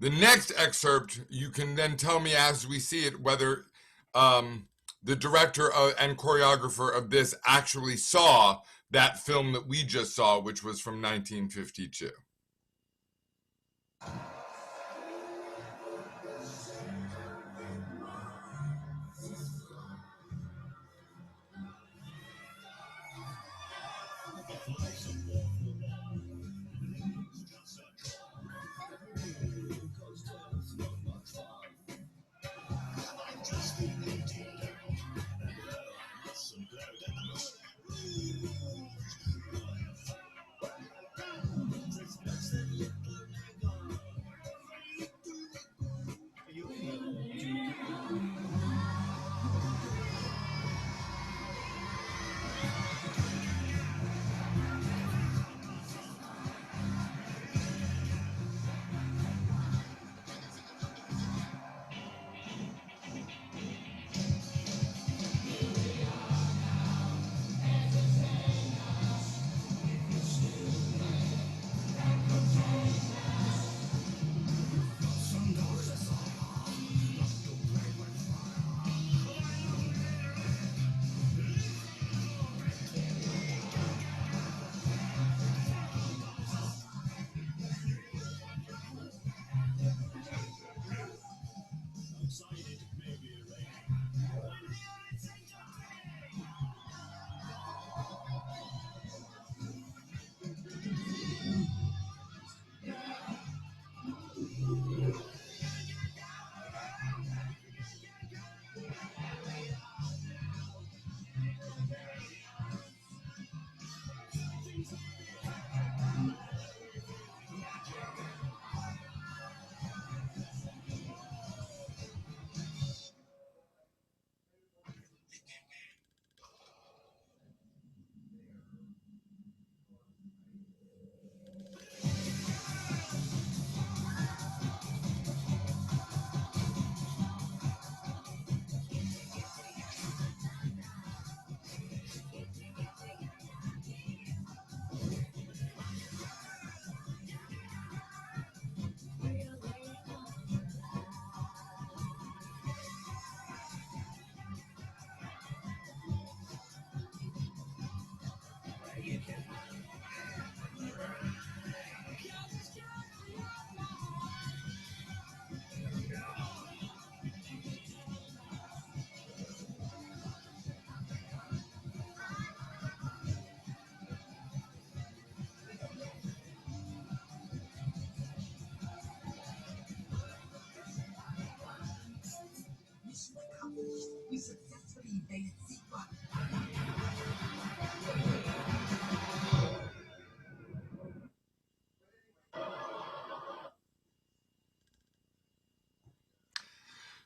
The next excerpt, you can then tell me as we see it whether the director and choreographer of this actually saw that film that we just saw, which was from 1952.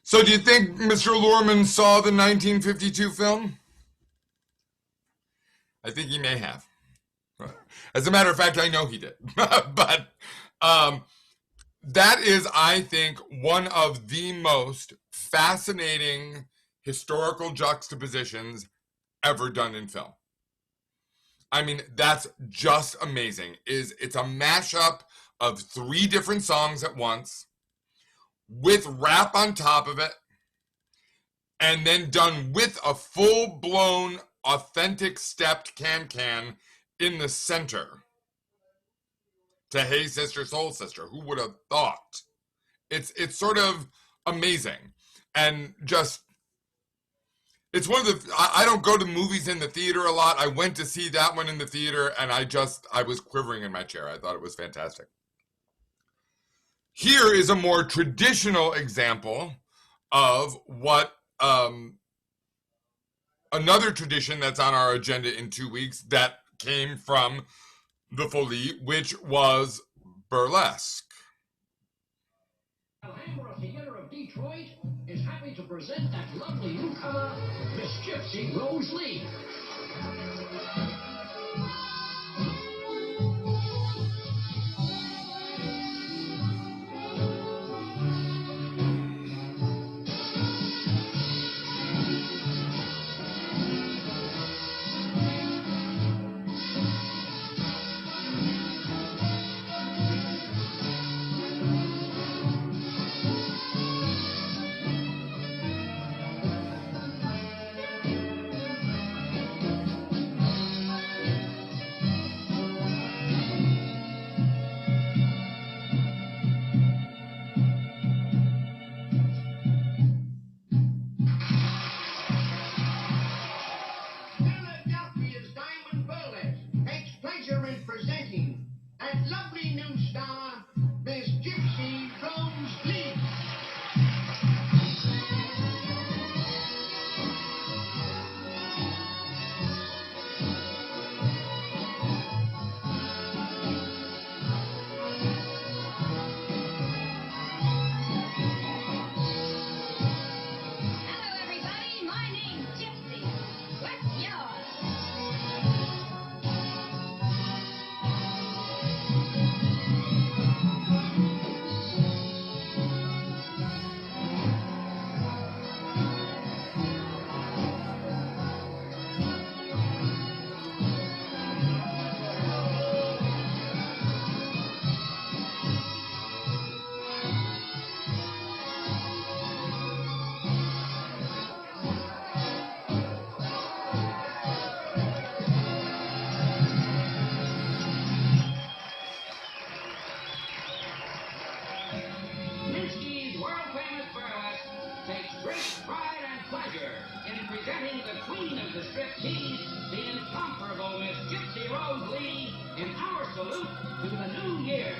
So do you think Mr. Luhrmann saw the 1952 film? I think he may have. As a matter of fact, I know he did. But that is, I think, one of the most fascinating historical juxtapositions ever done in film. I mean, that's just amazing. It's a mashup of 3 different songs at once, with rap on top of it, and then done with a full-blown, authentic stepped can-can in the center to Hey Sister, Soul Sister. Who would have thought? It's sort of amazing. And just, it's one of the, I don't go to movies in the theater a lot. I went to see that one in the theater, and I was quivering in my chair. I thought it was fantastic. Here is a more traditional example of what another tradition that's on our agenda in 2 weeks that came from the Folie, which was burlesque. Opera Theater of Detroit is happy to present that lovely newcomer, Miss Gypsy Rose Lee. lovely new star, Miss Gypsy Rose Lee. Hello, everybody. My name's Gypsy. What's yours? Minsky's world-famous burlesque takes great pride and pleasure in presenting the queen of the striptease, the incomparable Miss Gypsy Rose Lee, in our salute to the new year.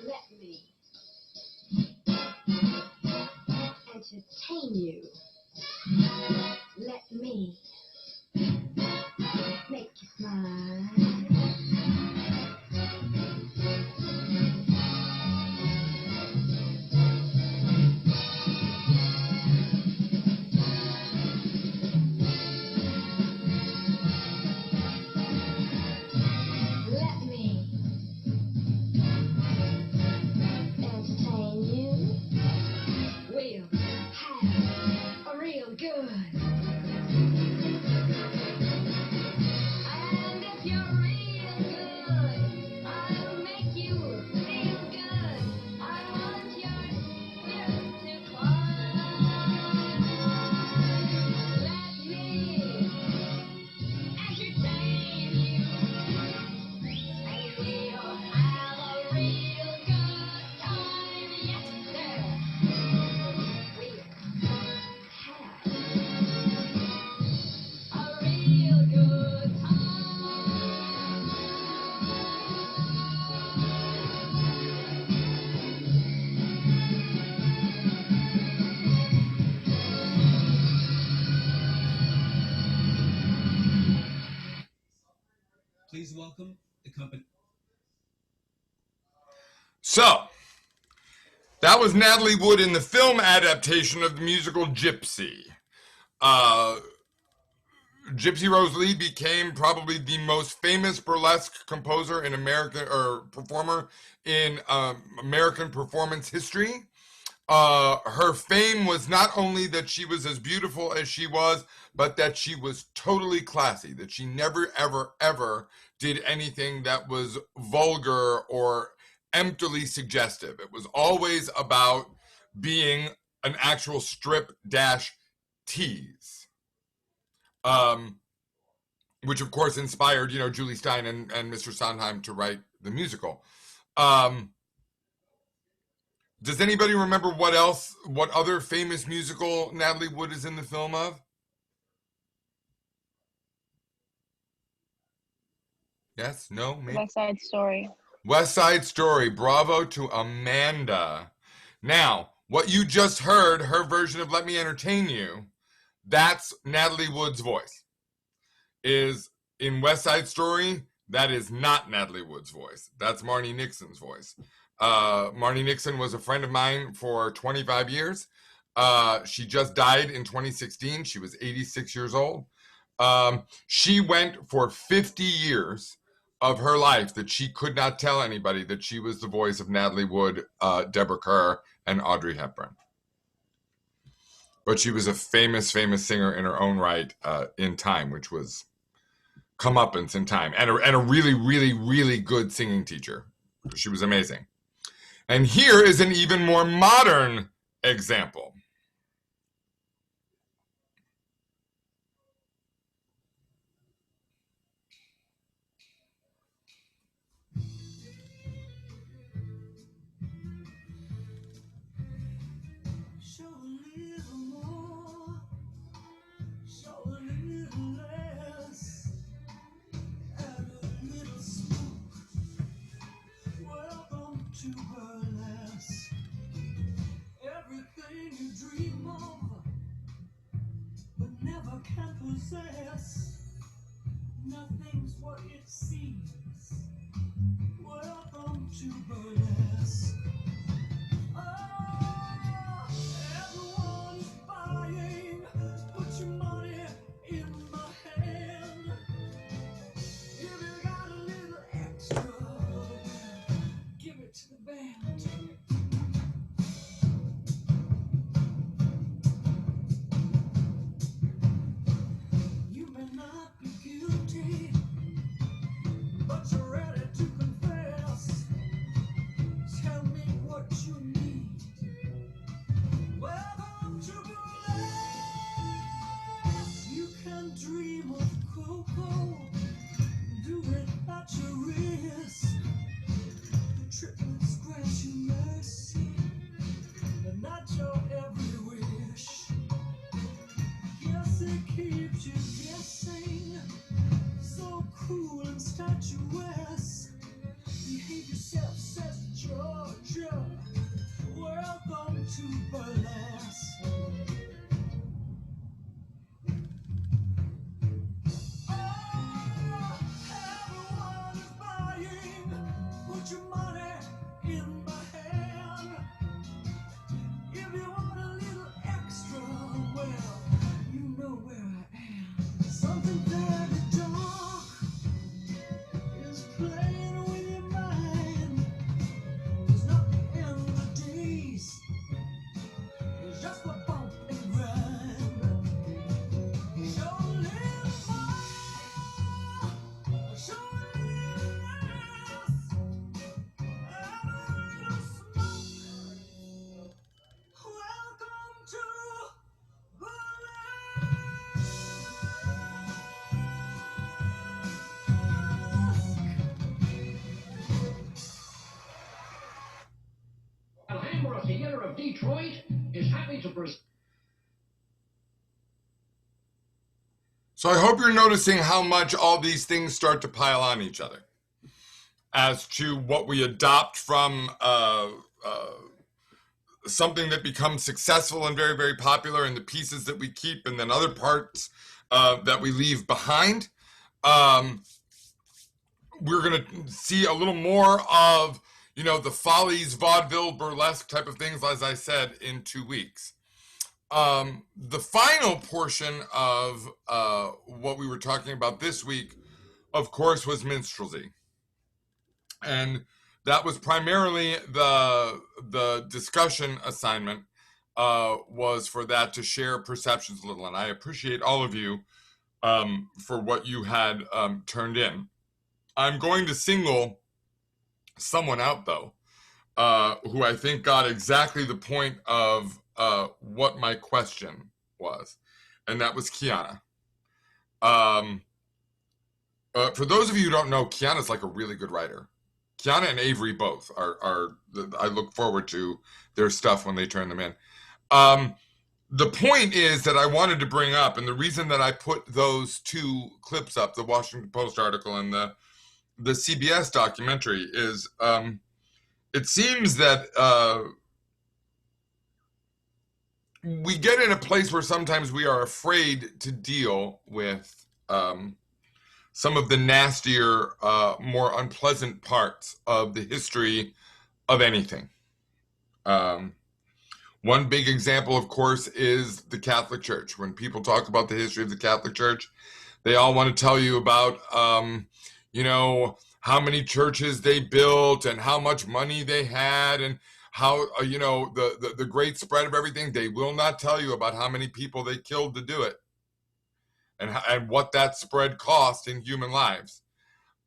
Let me entertain you. Let me make you smile. Let me entertain you. We'll have a real good. And if you're real good, I'll make you feel good. I want your spirit to climb. Let me entertain you. And we'll have a real good time. Yes, sir. We'll have a real good Please welcome the company. So, that was Natalie Wood in the film adaptation of the musical Gypsy. Gypsy Rose Lee became probably the most famous burlesque composer in American or performer in American performance history. Her fame was not only that she was as beautiful as she was, but that she was totally classy, that she never, ever, ever did anything that was vulgar or emptily suggestive. It was always about being an actual strip dash tease. Which of course inspired, Julie Stein and Mr. Sondheim to write the musical. Does anybody remember what other famous musical Natalie Wood is in the film of? Yes? No? Maybe? West Side Story. West Side Story. Bravo to Amanda. Now, what you just heard, her version of Let Me Entertain You, that's Natalie Wood's voice. Is in West Side Story, that is not Natalie Wood's voice. That's Marni Nixon's voice. Marni Nixon was a friend of mine for 25 years. She just died in 2016. She was 86 years old. She went for 50 years of her life that she could not tell anybody that she was the voice of Natalie Wood, Deborah Kerr, and Audrey Hepburn. But she was a famous, famous singer in her own right in time, which was comeuppance in time, and a really, really, really good singing teacher. She was amazing. And here is an even more modern example. can possess. Nothing's what it seems. Welcome to burlesque. Oh, everyone is buying. Put your money in my hand. If you got a little extra, give it to the band. You may not be guilty, but you're ready to confess. Tell me what you need. Welcome to burlesque. You can dream of cocoa. Do it at your risk. The triplet scratch your mercy, and not your every wish. Yes, it keeps you guessing. So cool and statuesque. Behave yourself, says Georgia. Welcome to burlesque. Oh, everyone is buying. Put your money in my hand. If you want a little extra, well, you know where I am. Something very dark is playing with your mind. It's not the end of the days. It's just a bump and grind. Show a little more. Show a little less. And a little smoke. Welcome to Alhambra Theater of Detroit is happy to present. So I hope you're noticing how much all these things start to pile on each other as to what we adopt from something that becomes successful and very, very popular, and the pieces that we keep, and then other parts that we leave behind. We're going to see a little more of, you know, the Follies, vaudeville, burlesque type of things, as I said, in 2 weeks. The final portion of what we were talking about this week, of course, was minstrelsy. And that was primarily the discussion assignment was for that to share perceptions a little. And I appreciate all of you for what you had turned in. I'm going to single someone out, though, who I think got exactly the point of what my question was, and that was Kiana. For those of you who don't know, Kiana's like a really good writer. Kiana and Avery both are I look forward to their stuff when they turn them in. The point is that I wanted to bring up, and the reason that I put those two clips up, the Washington Post article and the CBS documentary, is it seems that we get in a place where sometimes we are afraid to deal with some of the nastier, more unpleasant parts of the history of anything. One big example, of course, is the Catholic Church. When people talk about the history of the Catholic Church, they all want to tell you about, you know, how many churches they built and how much money they had and how, you know, the great spread of everything. They will not tell you about how many people they killed to do it and what that spread cost in human lives.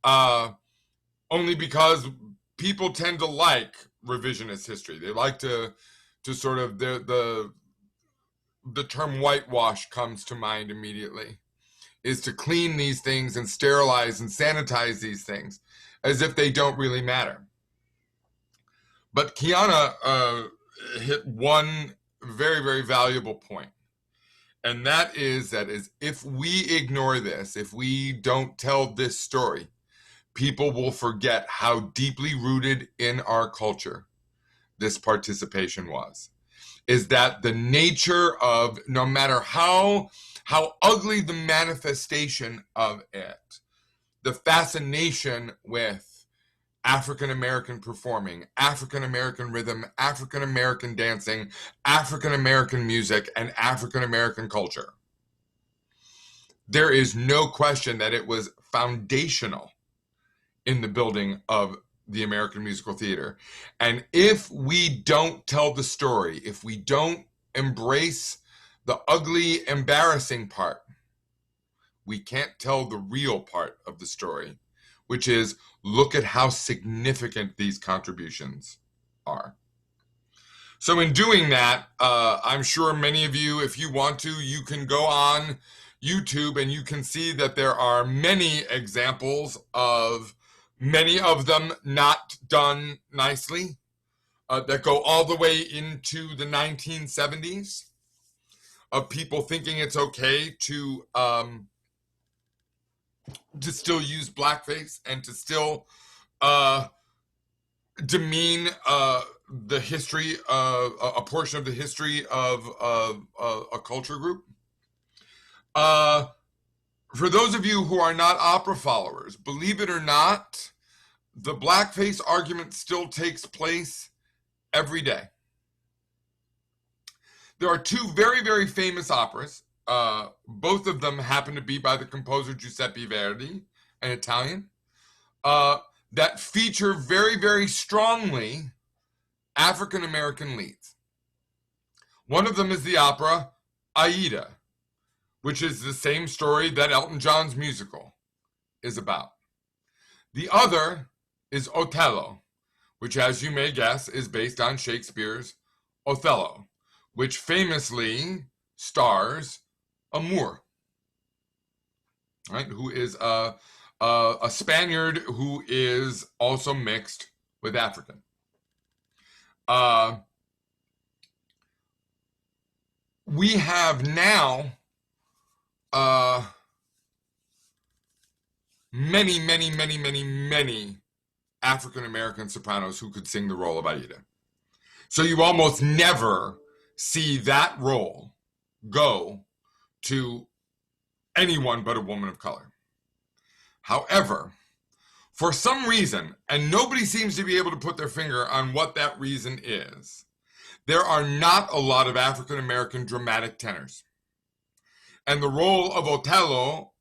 Only because people tend to like revisionist history. They like to sort of, the term whitewash comes to mind immediately, is to clean these things and sterilize and sanitize these things as if they don't really matter. But Kiana hit one very, very valuable point. And that is if we ignore this, if we don't tell this story, people will forget how deeply rooted in our culture this participation was. is that the nature of, no matter how ugly the manifestation of it, the fascination with African American performing, African American rhythm, African American dancing, African American music, and African American culture. There is no question that it was foundational in the building of the American musical theater. And if we don't tell the story, if we don't embrace the ugly, embarrassing part, we can't tell the real part of the story, which is, look at how significant these contributions are. So in doing that, I'm sure many of you, if you want to, you can go on YouTube and you can see that there are many examples of many of them not done nicely, that go all the way into the 1970s, of people thinking it's okay to still use blackface and to still demean the history of a portion of the history of a culture group. For those of you who are not opera followers, believe it or not, the blackface argument still takes place every day. There are two very, very famous operas. Both of them happen to be by the composer Giuseppe Verdi, an Italian, that feature very, very strongly African American leads. One of them is the opera Aida, which is the same story that Elton John's musical is about. The other is Otello, which, as you may guess, is based on Shakespeare's Othello, which famously stars a Moor, right? Who is a Spaniard who is also mixed with African. We have now many African American sopranos who could sing the role of Aida. So you almost never see that role go to anyone but a woman of color. However, for some reason, and nobody seems to be able to put their finger on what that reason is, there are not a lot of African American dramatic tenors. And the role of Otello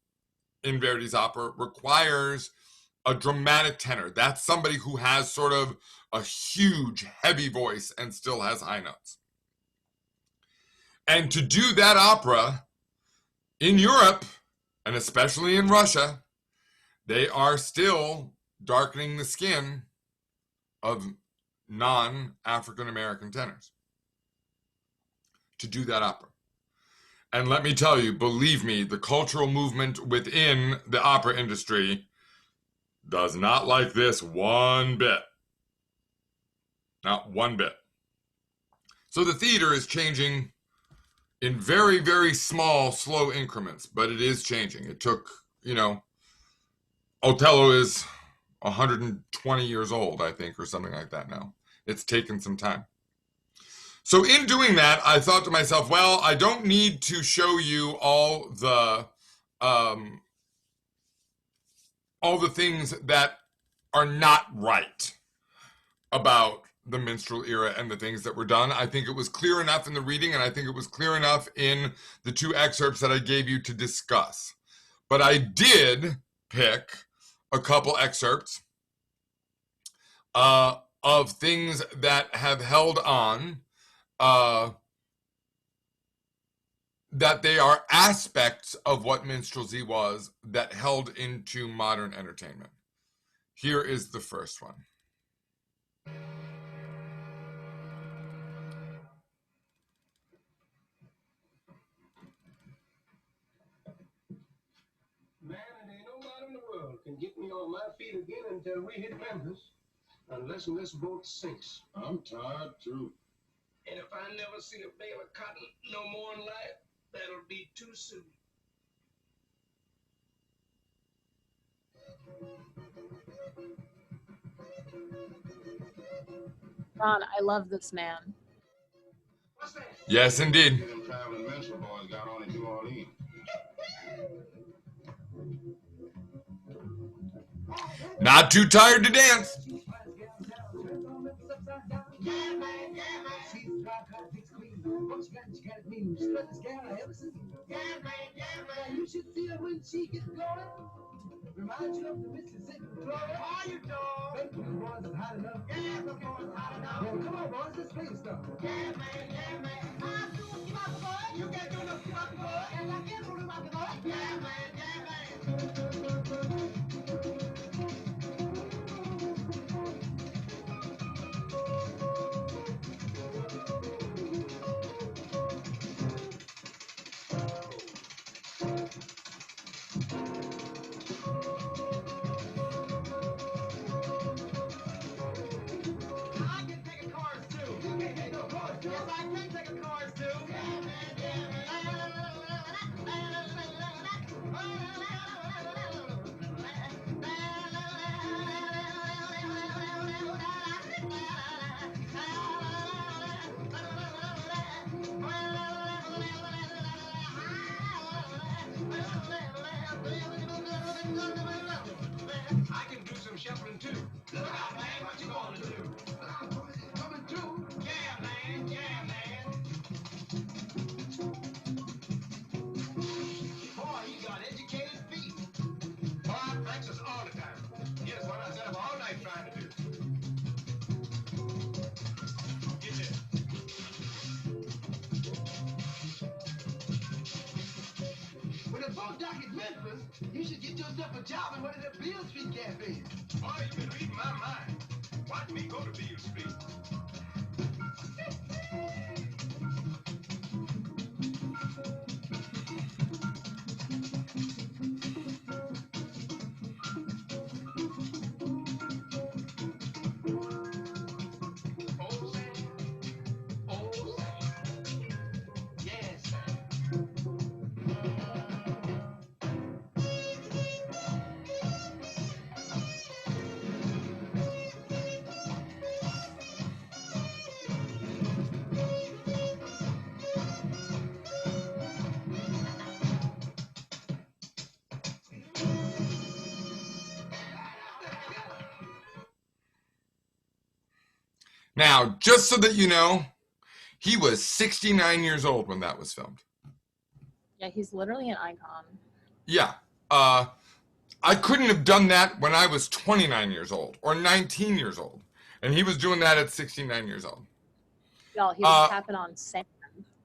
in Verdi's opera requires a dramatic tenor. That's somebody who has sort of a huge, heavy voice and still has high notes. And to do that opera in Europe, and especially in Russia, they are still darkening the skin of non-African American tenors to do that opera. And let me tell you, believe me, the cultural movement within the opera industry does not like this one bit. Not one bit. So the theater is changing in very, very small, slow increments, but it is changing. It took, Otello is 120 years old, I think, or something like that now. It's taken some time. So in doing that, I thought to myself, well, I don't need to show you all the things that are not right about the minstrel era and the things that were done. I think it was clear enough in the reading, and I think it was clear enough in the two excerpts that I gave you to discuss. But I did pick a couple excerpts of things that have held on, that they are aspects of what minstrelsy was that held into modern entertainment. Here is the first one. Man, it ain't nobody in the world can get me on my feet again until we hit Memphis, unless this boat sinks. I'm tired too. And if I never see a bale of cotton no more in life, that'll be too soon. God, I love this man. What's that? Yes, indeed. Them traveling minstrel boys got on in New Orleans. Not too tired to dance. You should see her when she gets going. Reminds you of the Mississippi Florida. Are you dog? Baby, the boys is hot enough. Yeah, the boys is hot enough. Well, come on, boys, let's play stuff. Yeah, man. I'm doing rock boy. You can't do no rock boy. And I can't do the rock boy. Yeah, man. I can take a chorus too. You can take a chorus too. Yes, I can take a chorus too. I can do some shuffling too. Look out, man, what you gonna do? Coming through. Yeah, man. Boy, you got educated feet. Boy, I practice all the time. Here's what I set up all night trying to do. Get this. When the boat dock at Memphis, you should get yourself a job in one of the Beale Street cafes. Boy, you've been reading my mind. Watch me go to Beale Street. Oh, Sam. Oh, Sam. Yes, Sam. Now, just so that you know, he was 69 years old when that was filmed. Yeah, he's literally an icon. Yeah. I couldn't have done that when I was 29 years old or 19 years old. And he was doing that at 69 years old. Y'all, he was tapping on sand.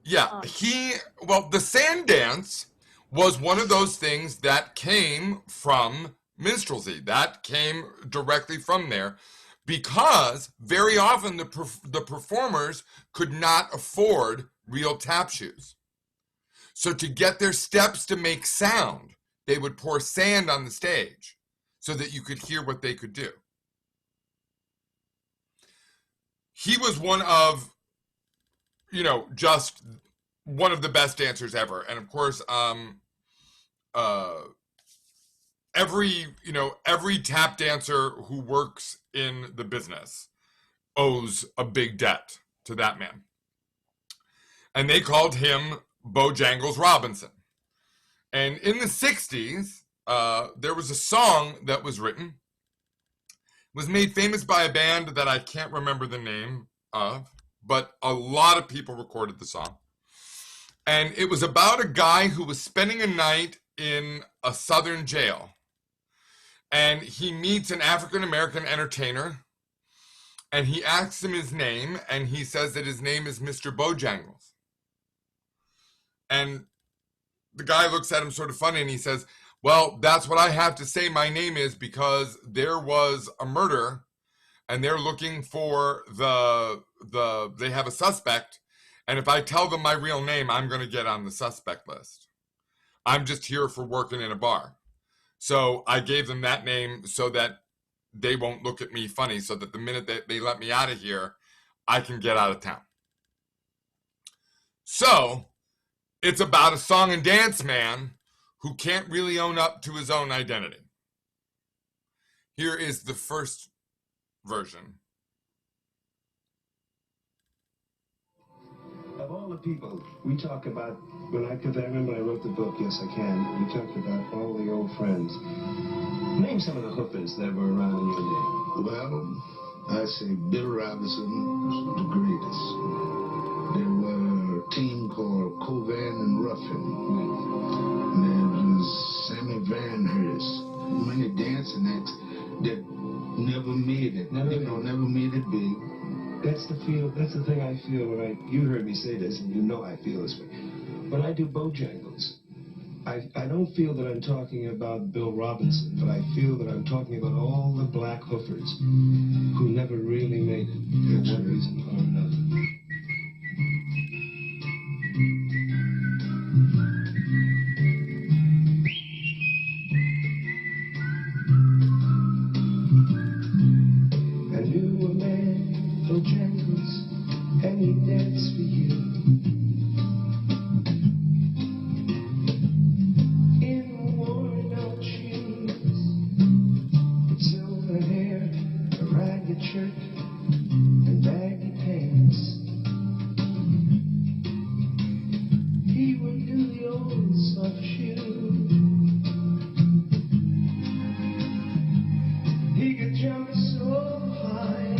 Yeah, the sand dance was one of those things that came from minstrelsy. That came directly from there because very often the performers could not afford real tap shoes. So to get their steps to make sound, they would pour sand on the stage so that you could hear what they could do. He was one of, just one of the best dancers ever. And of course, every tap dancer who works in the business owes a big debt to that man. And they called him Bojangles Robinson. And in the 60s, there was a song that was written, was made famous by a band that I can't remember the name of, but a lot of people recorded the song. And it was about a guy who was spending a night in a southern jail. And he meets an African-American entertainer, and he asks him his name, and he says that his name is Mr. Bojangles. And the guy looks at him sort of funny, and he says, well, that's what I have to say my name is because there was a murder, and they're looking for they have a suspect, and if I tell them my real name, I'm going to get on the suspect list. I'm just here for working in a bar. So I gave them that name so that they won't look at me funny, so that the minute that they let me out of here, I can get out of town. So it's about a song and dance man who can't really own up to his own identity. Here is the first version. A people. We talk about, because I remember when I wrote the book, yes I can, we talked about all the old friends. Name some of the hoopers that were around in your day. Well, I say Bill Robinson was the greatest. There were a team called Covan and Ruffin. And there was Sammy Van Hurst. Many dancing acts that never made it. Never made it big. That's the thing I feel when you heard me say this, and you know I feel this way. When I do Bojangles, I don't feel that I'm talking about Bill Robinson, but I feel that I'm talking about all the black hoofers who never really made it for one reason or another. I knew a man, Bojangles, and he danced for you. In worn-out shoes, with silver hair, a ragged shirt, and baggy pants. He would do the old soft shoe. He could jump so high,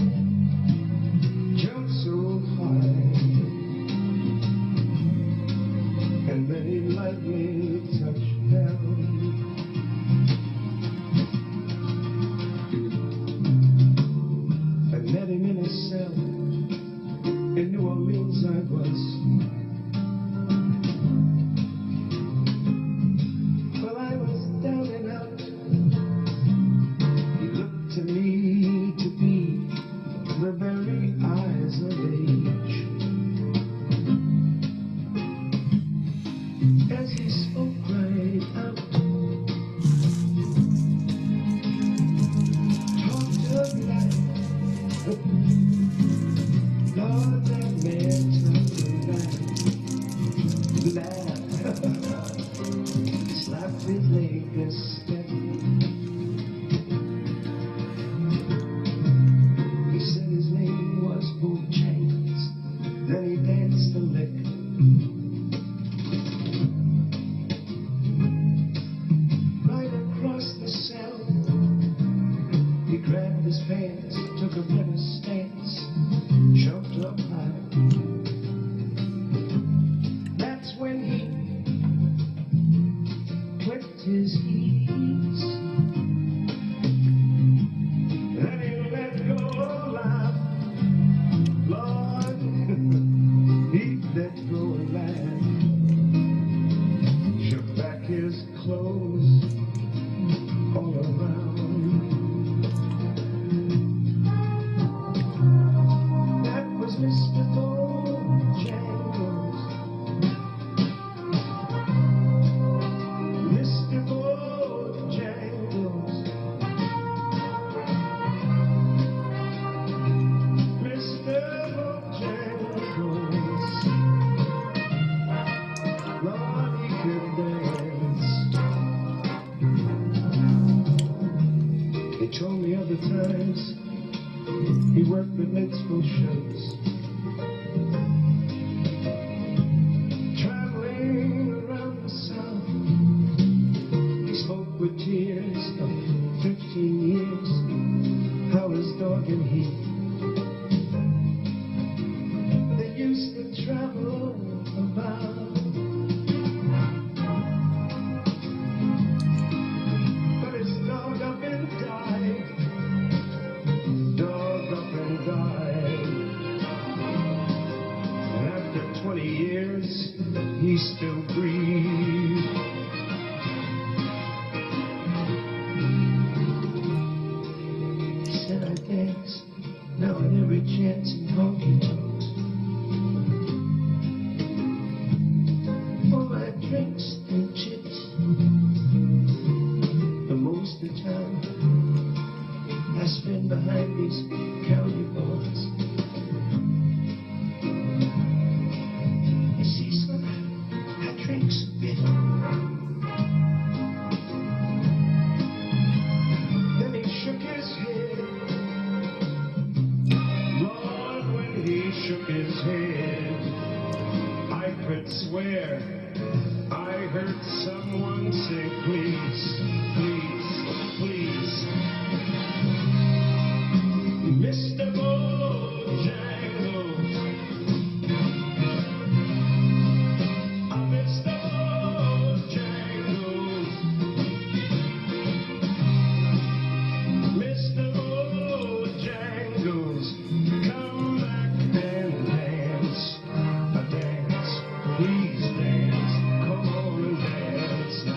jump so high, and then he'd lightly touch down. I met him in his cell in New Orleans. I was. Well, I was down and out. He looked to me to be the very eyes of age. As he spoke right out, talked of life. Lord, that man talked of life. Laugh. Slapped his leg a step. He said his name was Bojangles. Then he danced a lick. Right across the cell, he grabbed his pants, took a better stance, jumped up high. That's when he clicked his heels. Then he let go of life. Lord, he let go of life. Shook back his clothes all around. That was Mr. Bojangles. Mr. Bojangles. Mr. Bojangles. Lord, he could dance. He told me other times he worked with minstrel shows, traveling around the South. He spoke with tears of 15 years, how his dog and he, they used to travel about. But his dog up and died. Dog up and died. And after 20 years, he still breathed. He said I danced now at every chance in honky tonks. For my drinks and chips. But most of the time, I spend behind these county bars. You see, son, I drink so bitter. Then he shook his head. Lord, when he swear I heard someone say, please, please, please. Mr. Bojangles, Mr. Bojangles, Mr. Bojangles, come back and dance, dance, please dance, come on and dance now.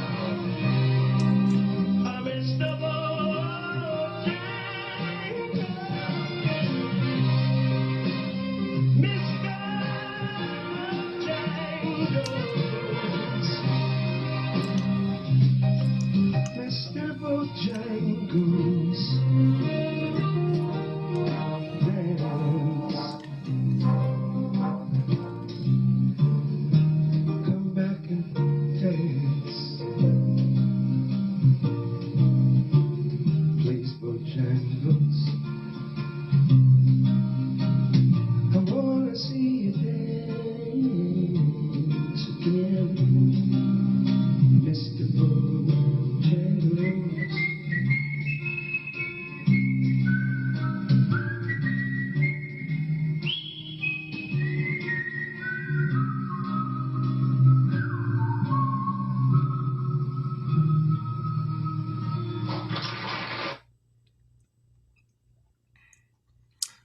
Mr. Bojangles, Mr. Bojangles, Mr. Bojangles, dance. Come back and dance. Please, Bojangles. I wanna see you dance again, Mr. Bojangles.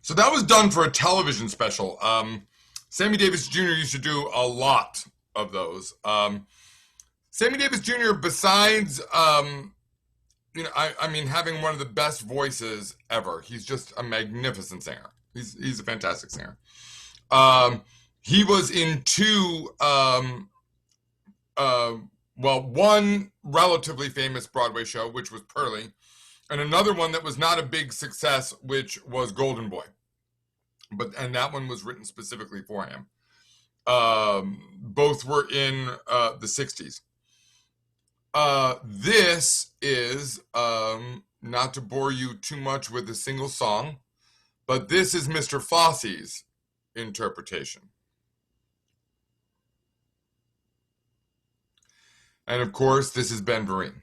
So that was done for a television special. Sammy Davis Jr. used to do a lot of those. Sammy Davis Jr., besides, I mean, having one of the best voices ever, he's just a magnificent singer. He's a fantastic singer. He was in two, one relatively famous Broadway show, which was Pearly, and another one that was not a big success, which was Golden Boy. And that one was written specifically for him. Both were in the 60s. This is, not to bore you too much with a single song, but this is Mr. Fosse's interpretation. And of course, this is Ben Vereen.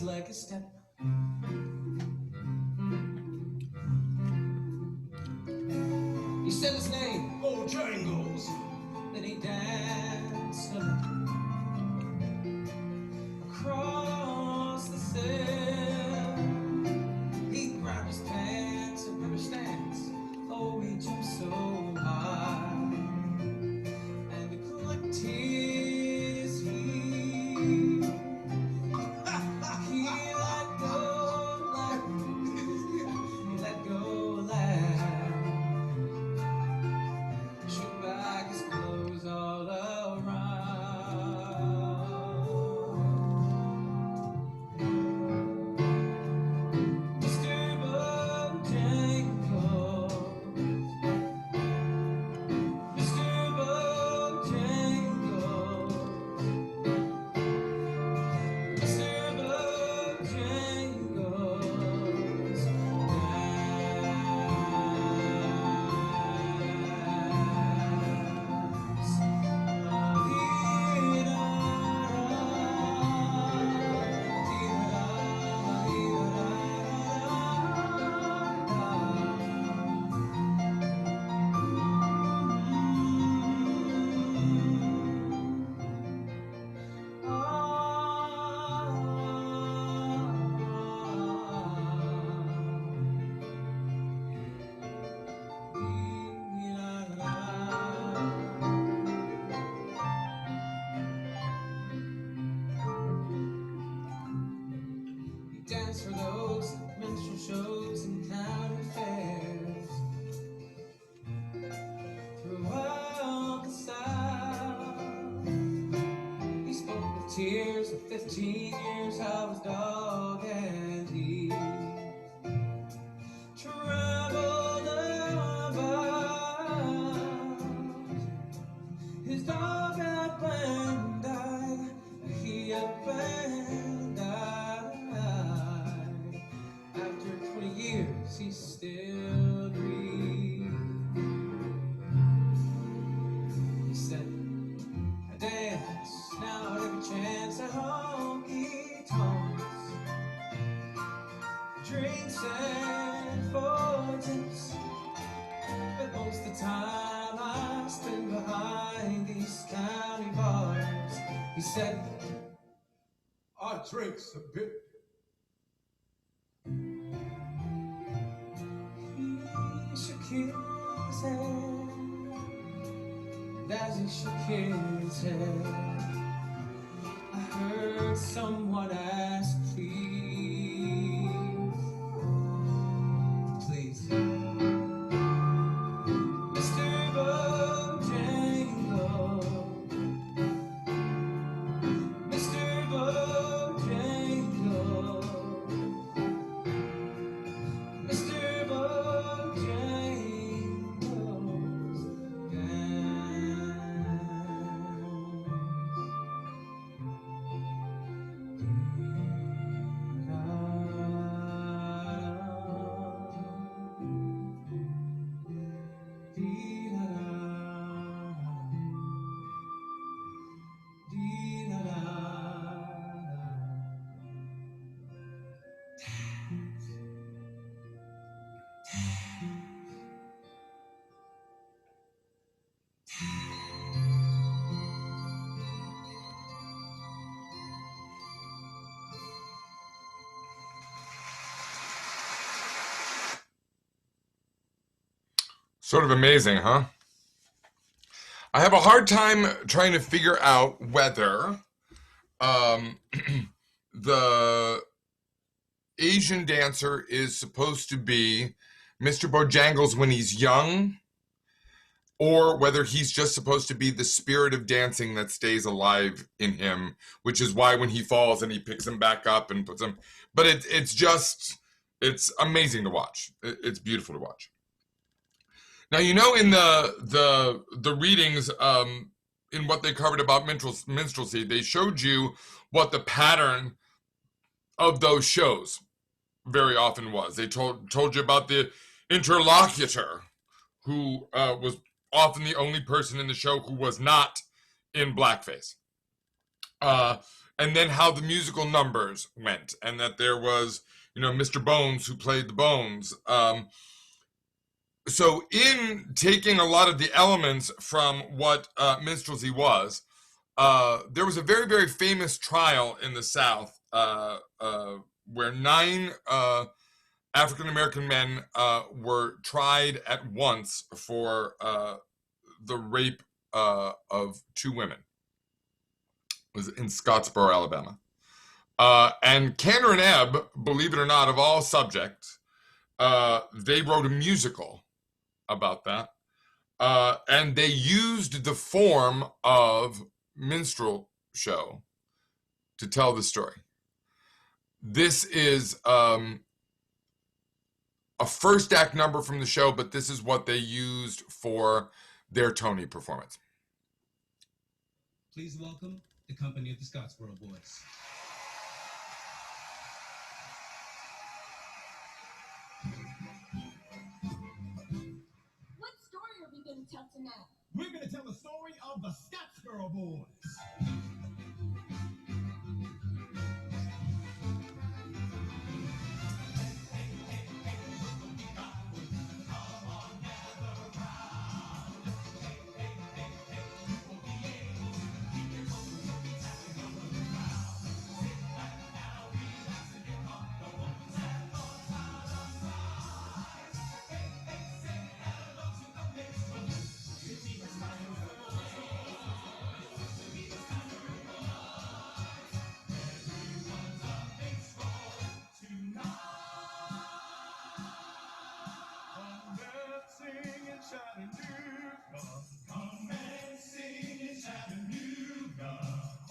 his leg a step. He said his name, Bojangles. Then he danced across the sand. He grabbed his pants and river stands. Oh, he jumped so high and clicked his heels. He let go, shook back his clothes all around. Mr. Bojangles, Mr. Bojangles, Mr. Bojangles, He danced for those minstrel shows and county fairs throughout the South. He spoke with tears of 15 years of his dog, and he traveled about. His dog up and died. He up and died. After 20 years, he still grieves. He said, I dance now at every chance at honky tonks, drinks and fortunes, but most of the time I spend behind these county bars. He said, I drinks a bit. He shook his head, and as he shook his head, I heard someone ask, please, please, Mr. Bojangles, Mr. Bojangles, Mr. Bojangles, Sort of amazing, huh? I have a hard time trying to figure out whether the Asian dancer is supposed to be Mr. Bojangles when he's young, or whether he's just supposed to be the spirit of dancing that stays alive in him, which is why when he falls and he picks him back up and puts him, but it's amazing to watch. It's beautiful to watch. Now, you know, in the readings, in what they covered about minstrelsy, they showed you what the pattern of those shows very often was. They told you about the interlocutor, who was often the only person in the show who was not in blackface. and then how the musical numbers went, and that there was, Mr. Bones who played the bones. So in taking a lot of the elements from what minstrelsy was, there was a very, very famous trial in the South where 9 African-American men were tried at once for the rape of 2 women. It was in Scottsboro, Alabama. And Cantor and Ebb, believe it or not, of all subjects, they wrote a musical about that. And they used the form of minstrel show to tell the story. This is a first act number from the show, but this is what they used for their Tony performance. Please welcome the company of the Scottsboro Boys. What story are we going to tell tonight? We're going to tell the story of the Scottsboro Boys.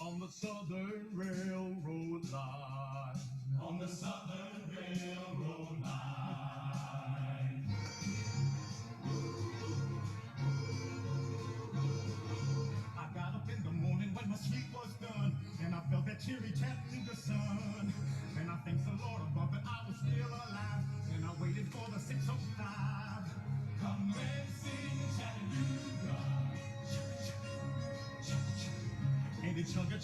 On the Southern Railroad line. On the Southern Railroad line. I got up in the morning when my sleep was done, and I felt that cheery tap in the sun. And I thanked the Lord above that I was still alive, and I waited for the 6:05. Come and sing Chattanooga. And it chugga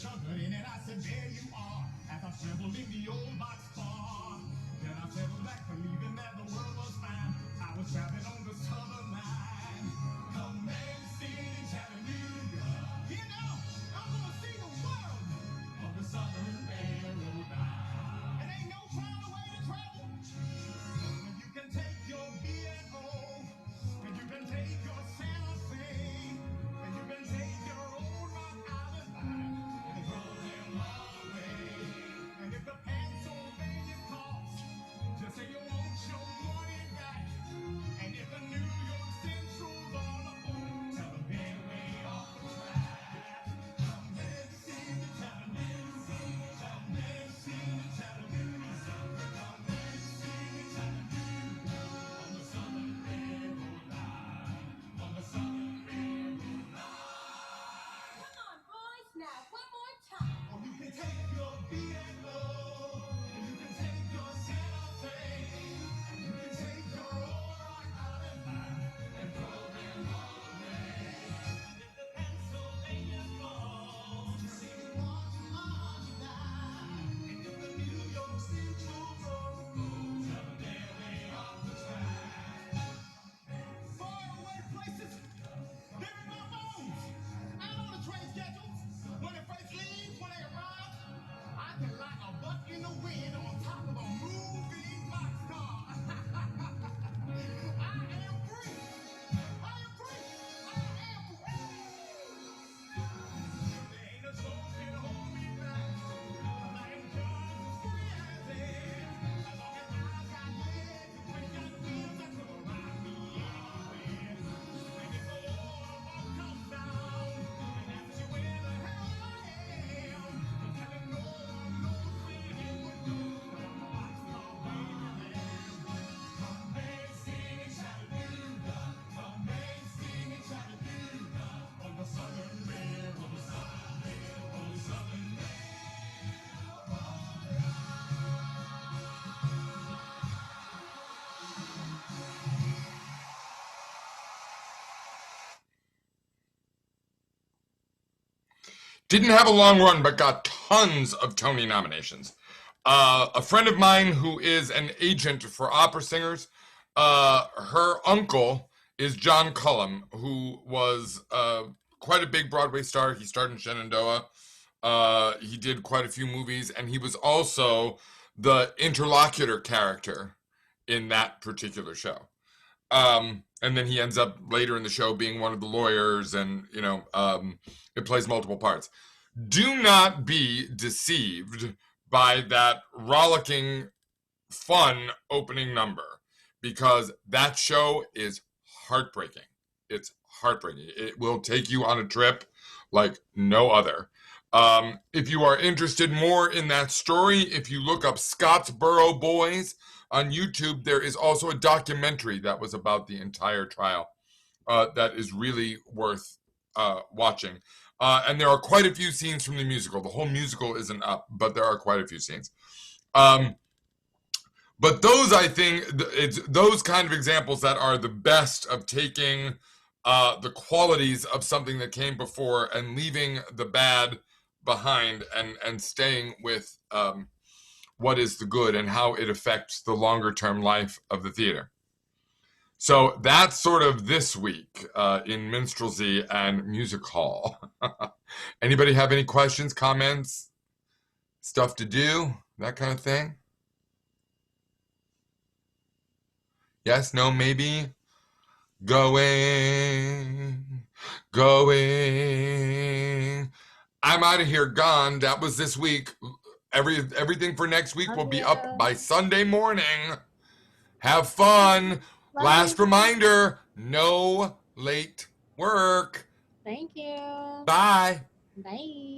in and I said, there you are, as I settled in the old box car. Then I settled back, believing that the world was fine. I was traveling on the Southern line. Come and see Chattanooga. You know, I'm gonna see the world on the Southern Railroad line. It ain't no farther way to travel. And you can take your B&O, and you can take your Santa Fe, and you can take your old Rock Island line, and throw them all away. And if the Pennsylvania calls, just say you want your money back. And if the New York Central's all about Didn't have a long run, but got tons of Tony nominations. A friend of mine who is an agent for opera singers, her uncle is John Cullum, who was quite a big Broadway star. He starred in Shenandoah. He did quite a few movies, and he was also the interlocutor character in that particular show. And then he ends up later in the show being one of the lawyers, and it plays multiple parts. Do not be deceived by that rollicking, fun opening number, because that show is heartbreaking. It's heartbreaking. It will take you on a trip like no other. If you are interested more in that story, if you look up Scottsboro Boys on YouTube, there is also a documentary that was about the entire trial that is really worth watching. And there are quite a few scenes from the musical. The whole musical isn't up, but there are quite a few scenes. But those, I think, it's those kind of examples that are the best of taking the qualities of something that came before and leaving the bad behind and staying with what is the good and how it affects the longer term life of the theater. So that's sort of this week in minstrelsy and music hall. Anybody have any questions, comments, stuff to do, that kind of thing? Yes, no, maybe? Going. I'm out of here, gone. That was this week. Everything for next week will be up by Sunday morning. Have fun. Last reminder, no late work. Thank you. Bye. Bye.